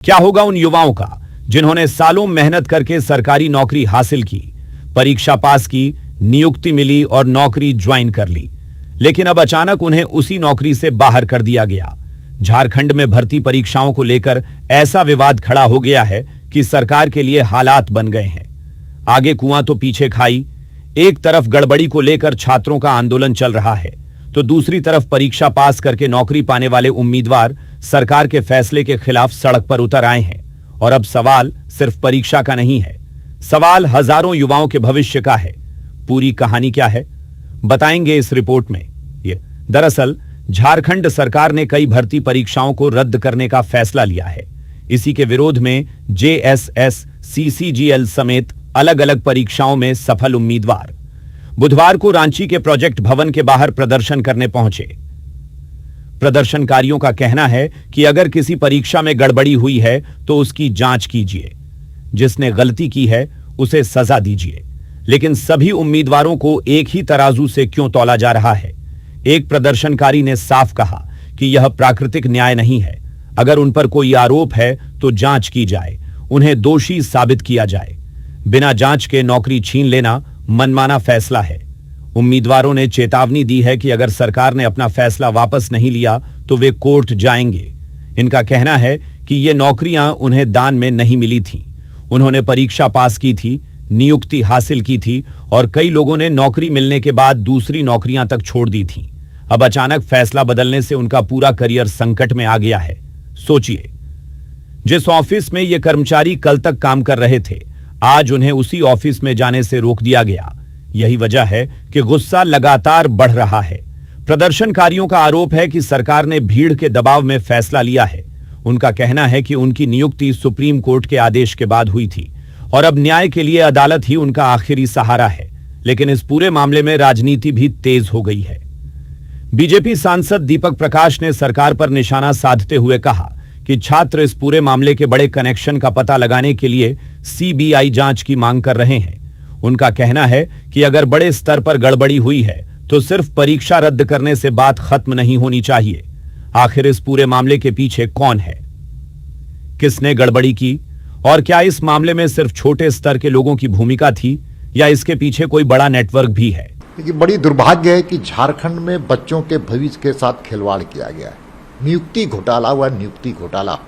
क्या होगा उन युवाओं का जिन्होंने सालों मेहनत करके सरकारी नौकरी हासिल की, परीक्षा पास की, नियुक्ति मिली और नौकरी ज्वाइन कर ली, लेकिन अब अचानक उन्हें उसी नौकरी से बाहर कर दिया गया। झारखंड में भर्ती परीक्षाओं को लेकर ऐसा विवाद खड़ा हो गया है कि सरकार के लिए हालात बन गए हैं। आगे कुआं तो पीछे खाई। एक तरफ गड़बड़ी को लेकर छात्रों का आंदोलन चल रहा है, तो दूसरी तरफ परीक्षा पास करके नौकरी पाने वाले उम्मीदवार सरकार के फैसले के खिलाफ सड़क पर उतर आए हैं। और अब सवाल सिर्फ परीक्षा का नहीं है, सवाल हजारों युवाओं के भविष्य का है। पूरी कहानी क्या है, बताएंगे इस रिपोर्ट में। दरअसल झारखंड सरकार ने कई भर्ती परीक्षाओं को रद्द करने का फैसला लिया है। इसी के विरोध में JSS, CCGL समेत अलग अलग परीक्षाओं में सफल उम्मीदवार बुधवार को रांची के प्रोजेक्ट भवन के बाहर प्रदर्शन करने पहुंचे। प्रदर्शनकारियों का कहना है कि अगर किसी परीक्षा में गड़बड़ी हुई है तो उसकी जांच कीजिए, जिसने गलती की है उसे सजा दीजिए। लेकिन सभी उम्मीदवारों को एक ही तराजू से क्यों तौला जा रहा है? एक प्रदर्शनकारी ने साफ कहा कि यह प्राकृतिक न्याय नहीं है। अगर उन पर कोई आरोप है तो जांच की जाए, उन्हें दोषी साबित किया जाए। बिना जांच के नौकरी छीन लेना मनमाना फैसला है। उम्मीदवारों ने चेतावनी दी है कि अगर सरकार ने अपना फैसला वापस नहीं लिया तो वे कोर्ट जाएंगे। इनका कहना है कि ये नौकरियां उन्हें दान में नहीं मिली थीं। उन्होंने परीक्षा पास की थी, नियुक्ति हासिल की थी और कई लोगों ने नौकरी मिलने के बाद दूसरी नौकरियां तक छोड़ दी थीं। अब अचानक फैसला बदलने से उनका पूरा करियर संकट में आ गया है। सोचिए, जिस ऑफिस में ये कर्मचारी कल तक काम कर रहे थे, आज उन्हें उसी ऑफिस में जाने से रोक दिया गया। यही वजह है कि गुस्सा लगातार बढ़ रहा है। प्रदर्शनकारियों का आरोप है कि सरकार ने भीड़ के दबाव में फैसला लिया है। उनका कहना है कि उनकी नियुक्ति सुप्रीम कोर्ट के आदेश के बाद हुई थी और अब न्याय के लिए अदालत ही उनका आखिरी सहारा है। लेकिन इस पूरे मामले में राजनीति भी तेज हो गई है। बीजेपी सांसद दीपक प्रकाश ने सरकार पर निशाना साधते हुए कहा कि छात्र इस पूरे मामले के बड़े कनेक्शन का पता लगाने के लिए CBI जांच की मांग कर रहे हैं। उनका कहना है कि अगर बड़े स्तर पर गड़बड़ी हुई है तो सिर्फ परीक्षा रद्द करने से बात खत्म नहीं होनी चाहिए। आखिर इस पूरे मामले के पीछे कौन है, किसने गड़बड़ी की और क्या इस मामले में सिर्फ छोटे स्तर के लोगों की भूमिका थी या इसके पीछे कोई बड़ा नेटवर्क भी है? देखिए, बड़ी दुर्भाग्य है कि झारखंड में बच्चों के भविष्य के साथ खिलवाड़ किया गया है। नियुक्ति घोटाला हुआ, नियुक्ति घोटाला,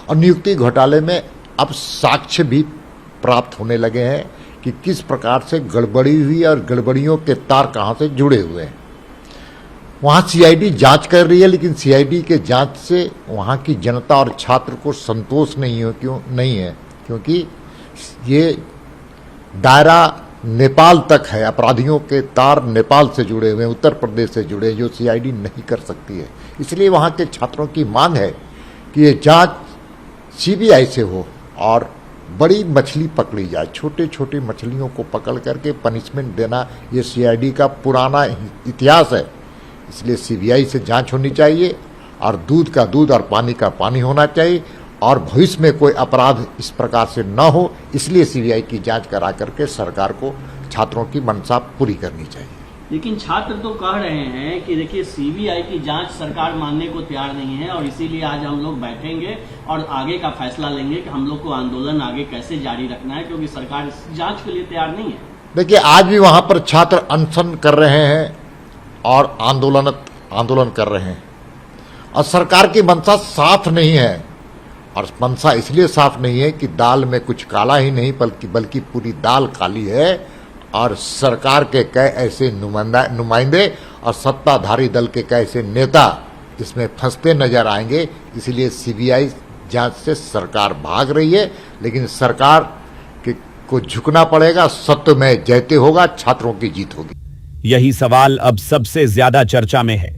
और नियुक्ति घोटाले में अब साक्ष्य भी प्राप्त होने लगे हैं कि किस प्रकार से गड़बड़ी हुई और गड़बड़ियों के तार कहां से जुड़े हुए हैं। वहां CID जांच कर रही है, लेकिन CID के जांच से वहां की जनता और छात्र को संतोष नहीं है, क्योंकि ये दायरा नेपाल तक है। अपराधियों के तार नेपाल से जुड़े हुए हैं, उत्तर प्रदेश से जुड़े, जो CID नहीं कर सकती है। इसलिए वहां के छात्रों की मांग है कि ये जांच CBI से हो और बड़ी मछली पकड़ी जाए। छोटे छोटे मछलियों को पकड़ करके पनिशमेंट देना ये CID का पुराना इतिहास है। इसलिए CBI से जांच होनी चाहिए और दूध का दूध और पानी का पानी होना चाहिए और भविष्य में कोई अपराध इस प्रकार से न हो, इसलिए CBI की जांच करा करके सरकार को छात्रों की मंशा पूरी करनी चाहिए। लेकिन छात्र तो कह रहे हैं कि देखिए CBI की जांच सरकार मानने को तैयार नहीं है और इसीलिए आज हम लोग बैठेंगे और आगे का फैसला लेंगे कि हम लोग को आंदोलन आगे कैसे जारी रखना है, क्योंकि सरकार इस जांच के लिए तैयार नहीं है। देखिए, आज भी वहां पर छात्र अनशन कर रहे हैं और आंदोलन कर रहे हैं और सरकार की मंशा साफ नहीं है। और मंशा इसलिए साफ नहीं है कि दाल में कुछ काला ही नहीं बल्कि पूरी दाल काली है और सरकार के कई ऐसे नुमाइंदे और सत्ताधारी दल के कई ऐसे नेता इसमें फंसते नजर आएंगे। इसलिए CBI जांच से सरकार भाग रही है, लेकिन सरकार को झुकना पड़ेगा। सत्य में जयते होगा, छात्रों की जीत होगी। यही सवाल अब सबसे ज्यादा चर्चा में है।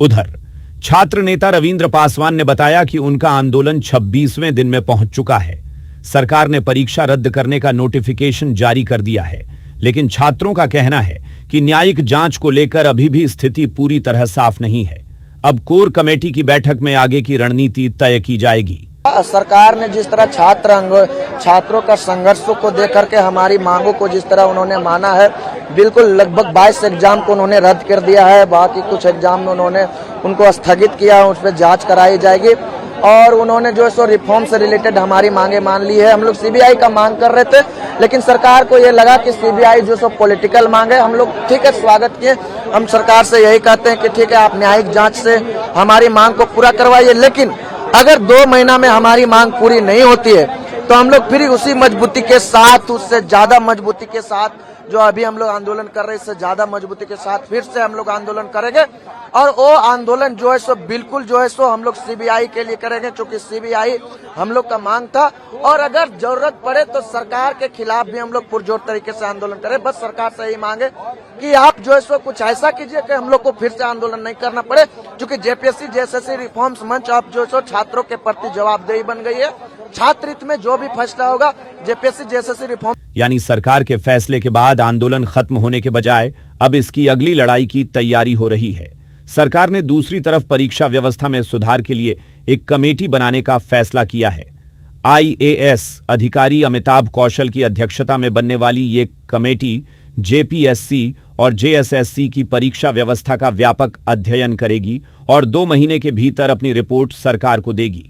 उधर छात्र नेता रविंद्र पासवान ने बताया कि उनका आंदोलन 26वें दिन में पहुंच चुका है। सरकार ने परीक्षा रद्द करने का नोटिफिकेशन जारी कर दिया है, लेकिन छात्रों का कहना है कि न्यायिक जांच को लेकर अभी भी स्थिति पूरी तरह साफ नहीं है। अब कोर कमेटी की बैठक में आगे की रणनीति तय की जाएगी। सरकार ने जिस तरह छात्रों का संघर्ष को देख करके हमारी मांगों को जिस तरह उन्होंने माना है, बिल्कुल लगभग 22 एग्जाम को उन्होंने रद्द कर दिया है। बाकी कुछ एग्जाम में उन्होंने उनको स्थगित किया, उस पर जांच कराई जाएगी और उन्होंने जो है सो रिफॉर्म से रिलेटेड हमारी मांगे मान ली है। हम लोग सीबीआई का मांग कर रहे थे, लेकिन सरकार को ये लगा कि सीबीआई जो सो पॉलिटिकल मांग है। हम लोग ठीक है स्वागत किए, हम सरकार से यही कहते हैं कि ठीक है आप न्यायिक जांच से हमारी मांग को पूरा करवाइए, लेकिन अगर 2 महीना में हमारी मांग पूरी नहीं होती है तो हम लोग फिर उसी मजबूती के साथ, उससे ज्यादा मजबूती के साथ जो अभी हम लोग आंदोलन कर रहे हैं, इससे ज्यादा मजबूती के साथ फिर से हम लोग आंदोलन करेंगे। और वो आंदोलन जो है सो बिल्कुल जो है सो हम लोग सीबीआई के लिए करेंगे, क्योंकि सीबीआई हम लोग का मांग था। और अगर जरूरत पड़े तो सरकार के खिलाफ भी हम लोग पुरजोर तरीके से आंदोलन करें। बस सरकार से यही मांगे कि आप जो है सो कुछ ऐसा कीजिए कि हम लोग को फिर से आंदोलन नहीं करना पड़े, क्योंकि जेपीएससी जेएसएससी रिफॉर्म्स मंच अब जो सो छात्रों के प्रति जवाबदेही बन गई है। छात्र हित में जो भी फैसला होगा जेपीएससी जेएसएससी रिफॉर्म, यानी सरकार के फैसले के बाद आंदोलन खत्म होने के बजाय अब इसकी अगली लड़ाई की तैयारी हो रही है। सरकार ने दूसरी तरफ परीक्षा व्यवस्था में सुधार के लिए एक कमेटी बनाने का फैसला किया है। आईएएस अधिकारी अमिताभ कौशल की अध्यक्षता में बनने वाली ये कमेटी जेपीएससी और जेएसएससी की परीक्षा व्यवस्था का व्यापक अध्ययन करेगी और 2 महीने के भीतर अपनी रिपोर्ट सरकार को देगी।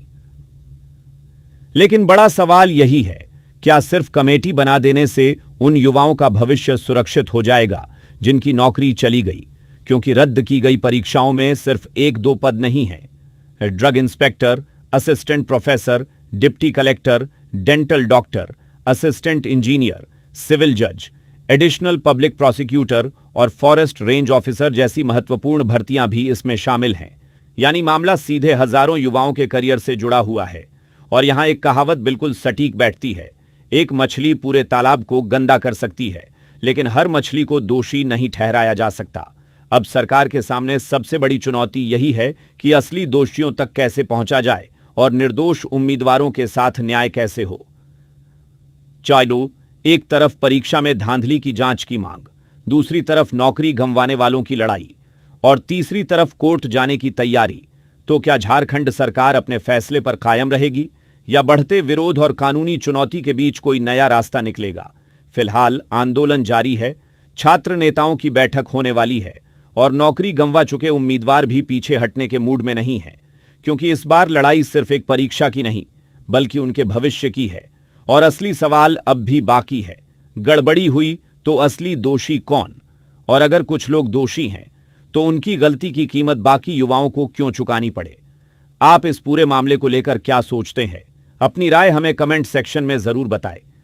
लेकिन बड़ा सवाल यही है, क्या सिर्फ कमेटी बना देने से उन युवाओं का भविष्य सुरक्षित हो जाएगा जिनकी नौकरी चली गई? क्योंकि रद्द की गई परीक्षाओं में सिर्फ 1-2 पद नहीं है। Drug inspector, assistant professor, deputy collector, dental doctor, assistant engineer, civil जज, एडिशनल पब्लिक प्रोसिक्यूटर और फॉरेस्ट रेंज ऑफिसर जैसी महत्वपूर्ण भर्तियां भी इसमें शामिल हैं। यानी मामला सीधे हजारों युवाओं के करियर से जुड़ा हुआ है। और यहां एक कहावत बिल्कुल सटीक बैठती है, एक मछली पूरे तालाब को गंदा कर सकती है, लेकिन हर मछली को दोषी नहीं ठहराया जा सकता। अब सरकार के सामने सबसे बड़ी चुनौती यही है कि असली दोषियों तक कैसे पहुंचा जाए और निर्दोष उम्मीदवारों के साथ न्याय कैसे हो। चलो, एक तरफ परीक्षा में धांधली की जांच की मांग, दूसरी तरफ नौकरी गंवाने वालों की लड़ाई और तीसरी तरफ कोर्ट जाने की तैयारी। तो क्या झारखंड सरकार अपने फैसले पर कायम रहेगी या बढ़ते विरोध और कानूनी चुनौती के बीच कोई नया रास्ता निकलेगा? फिलहाल आंदोलन जारी है, छात्र नेताओं की बैठक होने वाली है और नौकरी गंवा चुके उम्मीदवार भी पीछे हटने के मूड में नहीं है, क्योंकि इस बार लड़ाई सिर्फ एक परीक्षा की नहीं बल्कि उनके भविष्य की है। और असली सवाल अब भी बाकी है, गड़बड़ी हुई तो असली दोषी कौन? और अगर कुछ लोग दोषी हैं तो उनकी गलती की कीमत बाकी युवाओं को क्यों चुकानी पड़े? आप इस पूरे मामले को लेकर क्या सोचते हैं? अपनी राय हमें कमेंट सेक्शन में जरूर बताएं।